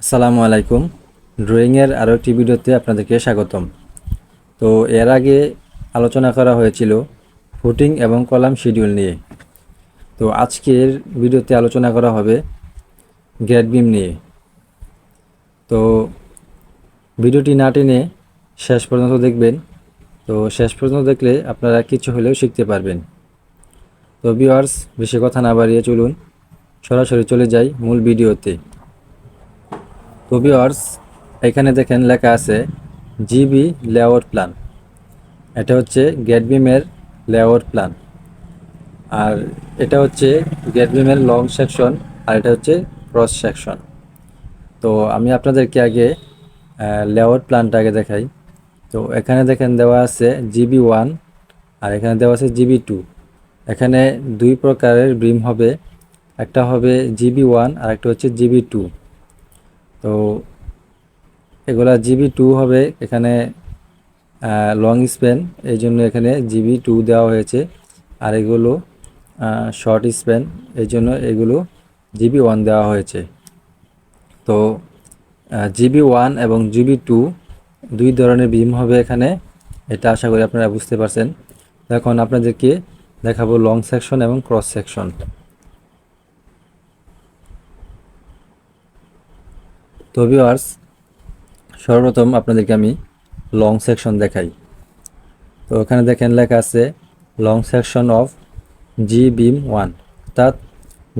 আসসালামু আলাইকুম। ড্রয়িংয়ের আরও একটি ভিডিওতে আপনাদেরকে স্বাগতম। তো এর আগে আলোচনা করা হয়েছিল ফুটিং এবং কলাম শিডিউল নিয়ে। তো আজকের ভিডিওতে আলোচনা করা হবে গ্রেড বিম নিয়ে। তো ভিডিওটি না টেনে শেষ পর্যন্ত দেখবেন। তো শেষ পর্যন্ত দেখলে আপনারা কিছু হলেও শিখতে পারবেন। তো ভিউয়ার্স, বেশি কথা না বাড়িয়ে চলুন সরাসরি চলে যাই মূল ভিডিওতে। তো ভিউয়ার্স, এখানে দেখেন লেখা আছে জিবি লেআউট প্ল্যান। এটা হচ্ছে গ্রেড বিমের লেআউট প্ল্যান, আর এটা হচ্ছে গ্রেড বিমের লং সেকশন, আর এটা হচ্ছে ক্রস সেকশন। তো আমি আপনাদেরকে আগে লেআউট প্ল্যানটা আগে দেখাই। তো এখানে দেখেন দেওয়া আছে GB1 আর এখানে দেওয়া আছে GB2। এখানে দুই প্রকারের বিম হবে, একটা হবে GB1 আর একটা হচ্ছে GB2। তো এগুলা GB2 হবে, এখানে লং স্প্যান, এই জন্য এখানে GB2 দেওয়া হয়েছে। আর এগুলো শর্ট স্প্যান, এই জন্য এগুলো GB1 দেওয়া হয়েছে। তো GB1 এবং GB2 দুই ধরনের বিম হবে এখানে, এটা আশা করি আপনারা বুঝতে পারছেন। এখন আপনাদেরকে দেখাবো লং সেকশন এবং ক্রস সেকশন। তো ভিউয়ার্স, সর্বপ্রথম আপনাদেরকে আমি লং সেকশন দেখাই। তো এখানে দেখেন লেখা আছে লং সেকশন অফ জি বিম 1, অর্থাৎ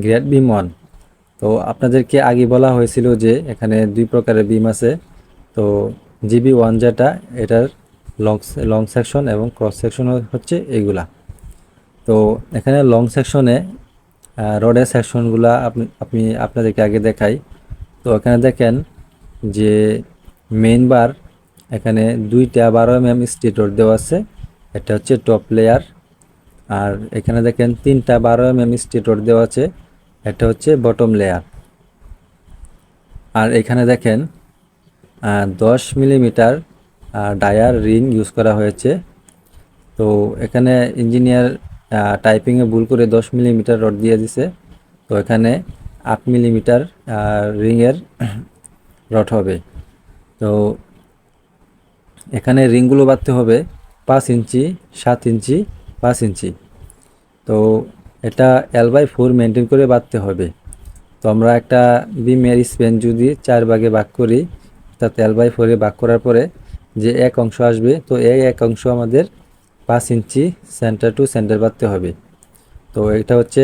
গ্রেড বিম 1। তো আপনাদেরকে আগে বলা হয়েছিল যে এখানে দুই প্রকারের বিম আছে। তো GB1 যেটা, এটার লং সেকশন এবং ক্রস সেকশন হচ্ছে এইগুলা। তো এখানে লং সেকশনে রডের সেকশনগুলা আপনি আপনাদেরকে আগে দেখাই। তো এখানে দেখেন যে মেইন বার, এখানে দুইটা 12 mm স্ট্রেট রড দেওয়া আছে, এটা হচ্ছে টপ লেয়ার। আর এখানে দেখেন তিনটা 12 mm স্ট্রেট রড দেওয়া আছে, এটা হচ্ছে বটম লেয়ার। আর এখানে দেখেন 10 মিলিমিটার ডায়ার রিং ইউজ করা হয়েছে। তো এখানে ইঞ্জিনিয়ার টাইপিংয়ে ভুল করে 10 মিলিমিটার রড দিয়ে দিছে। তো এখানে 8 মিলিমিটার রিংয়ের রড হবে। তো এখানে রিংগুলো বাঁধতে হবে 5 ইঞ্চি, 7 ইঞ্চি, 5 ইঞ্চি। তো এটা L/4 মেনটেন করে বাঁধতে হবে। তো আমরা একটা বিমের স্প্যান যদি 4 ভাগে ভাগ করি, অর্থাৎ L/4 ভাগ করার পরে যে এক অংশ আসবে, তো এই এক অংশ আমাদের 5 ইঞ্চি সেন্টার টু সেন্টার বাঁধতে হবে। তো এটা হচ্ছে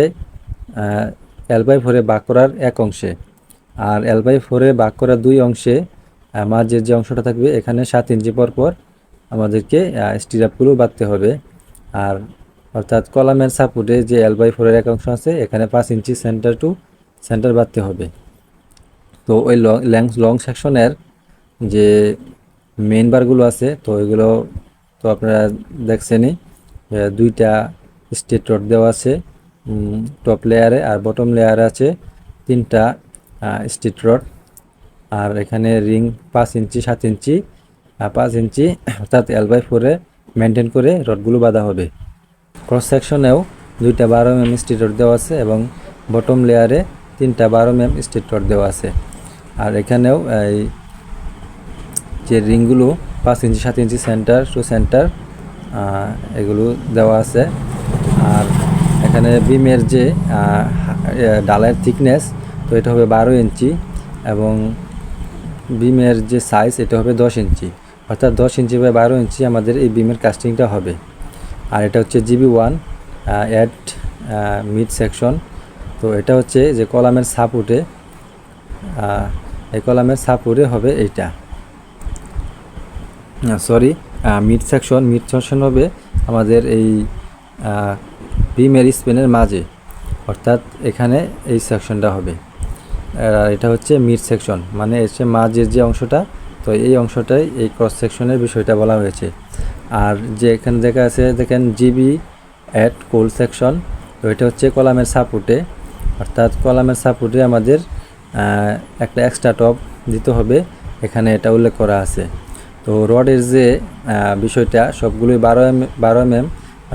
L/4 ভাগ করার এক অংশে। আর L/4 ভাগ করার দুই অংশে মাঝের যে অংশটা থাকবে, এখানে 7 ইঞ্চি পর পর আমাদেরকে স্টিরাপগুলো বাঁধতে হবে। আর অর্থাৎ কলামের সাপোর্টে যে L/4 এক অংশ আছে, এখানে 5 ইঞ্চি সেন্টার টু সেন্টার বাঁধতে হবে। তো ওই লং সেকশনের যে মেইন বারগুলো আছে, তো এগুলো তো আপনারা দেখছেনই, দুইটা স্ট্রেট রড দেওয়া আছে টপ লেয়ারে, আর বটম লেয়ারে আছে তিনটা স্ট্রেট রড। আর এখানে রিং 5 ইঞ্চি, 7 ইঞ্চি, 5 ইঞ্চি, অর্থাৎ L/4 মেনটেন করে রডগুলো বাঁধা হবে। ক্রস সেকশনেও দুইটা 12 mm স্ট্রেট রড দেওয়া আছে এবং বটম লেয়ারে তিনটা 12 mm স্ট্রেট রড দেওয়া আছে। আর এখানেও এই যে রিংগুলো 5 ইঞ্চি, 7 ইঞ্চি সেন্টার টু সেন্টার এগুলো দেওয়া আছে। আর এখানে বিমের যে ডালাইয়ের থিকনেস, তো এটা হবে 12 ইঞ্চি এবং বিমের যে সাইজ, এটা হবে 10 ইঞ্চি, অর্থাৎ 10 ইঞ্চি বাই 12 ইঞ্চি আমাদের এই বিমের কাস্টিংটা হবে। আর এটা হচ্ছে GB1 অ্যাট মিড সেকশন। তো এটা হচ্ছে যে কলামের সাপোর্টে, এই কলামের সাপোর্টে হবে এইটা, সরি মিড সেকশন হবে আমাদের এই বিমের স্প্যানের মাঝে, অর্থাৎ এখানে এই সেকশনটা হবে। আর এটা হচ্ছে মিড সেকশন, মানে এসে মাঝের যে অংশটা, তো এই অংশটাই এই ক্রস সেকশনের বিষয়টা বলা হয়েছে। আর যে এখানে দেখা আছে দেখেন GB অ্যাট কোল সেকশন, তো এটা হচ্ছে কলামের সাপোর্টে, অর্থাৎ কলামের সাপোর্টে আমাদের একটা এক্সট্রা টপ দিতে হবে, এখানে এটা উল্লেখ করা আছে। তো রডের যে বিষয়টা, সবগুলোই 12 mm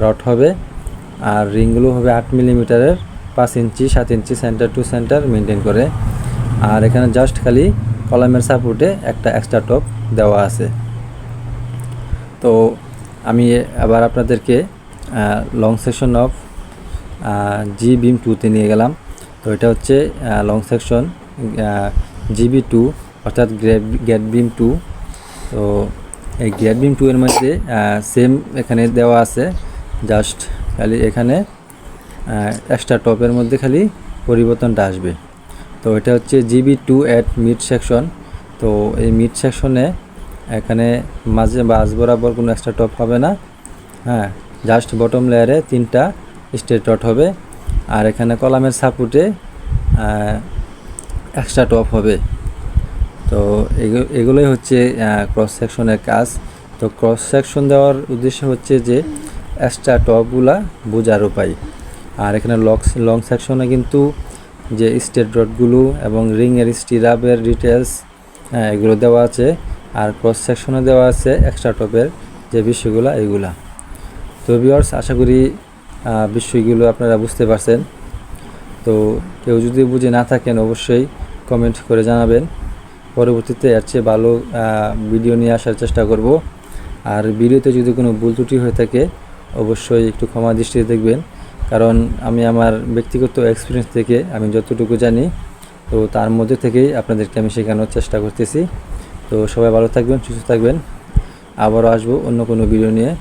রড হবে, আর রিংগুলো হবে 8 মিলিমিটারের, 5 ইঞ্চি, 7 ইঞ্চি সেন্টার টু সেন্টার মেনটেন করে। আর এখানে জাস্ট খালি কলামের সাপোর্টে একটা এক্সট্রা টপ দেওয়া আছে। তো আমি আবার আপনাদেরকে লং সেকশন অফ জি বিম টুতে নিয়ে গেলাম। তো এটা হচ্ছে লং সেকশন GB2 অর্থাৎ গ্রেড বিম টু। তো এই গ্রেড বিম টু এর মধ্যে সেম এখানে দেওয়া আছে, জাস্ট খালি এখানে এক্সট্রা টপের মধ্যে খালি পরিবর্তনটা আসবে। তো এটা হচ্ছে GB2 এট মিড সেকশন। তো এই মিড সেকশনে এখানে মাঝে বাস বরাবর কোনো এক্সট্রা টপ হবে না, হ্যাঁ, জাস্ট বটম লেয়ারে 3টা স্ট্রেট ডট হবে। আর এখানে কলামের সাপোর্টে এক্সট্রা টপ হবে। তো এগুলোই হচ্ছে ক্রস সেকশনের কাজ। তো ক্রস সেকশন দেওয়ার উদ্দেশ্য হচ্ছে যে এক্সট্রা টপগুলা বোঝার উপায়। আর এখানে লং সেকশনে কিন্তু যে স্ট্রেট ডটগুলো এবং রিংয়ের স্টিরাপের ডিটেলস, এগুলো দেওয়া আছে। আর ক্রস সেকশনে দেওয়া আছে এক্সট্রা টপের যে বিষয়গুলো এগুলা। তো ভিউয়ার্স, আশা করি বিষয়গুলো আপনারা বুঝতে পারছেন। তো কেউ যদি বুঝে না থাকেন অবশ্যই কমেন্ট করে জানাবেন। পরবর্তীতে এর চেয়ে ভালো ভিডিও নিয়ে আসার চেষ্টা করব। আর ভিডিওতে যদি কোনো ভুল ত্রুটি হয়ে থাকে অবশ্যই একটু ক্ষমা দৃষ্টিতে দেখবেন, কারণ আমি আমার ব্যক্তিগত এক্সপিরিয়েন্স থেকে আমি যতটুকু জানি তো তার মধ্যে থেকেই আপনাদেরকে আমি শেখানোর চেষ্টা করতেছি। তো সবাই ভালো থাকবেন, সুস্থ থাকবেন। আবারও আসবো অন্য কোনো ভিডিও নিয়ে।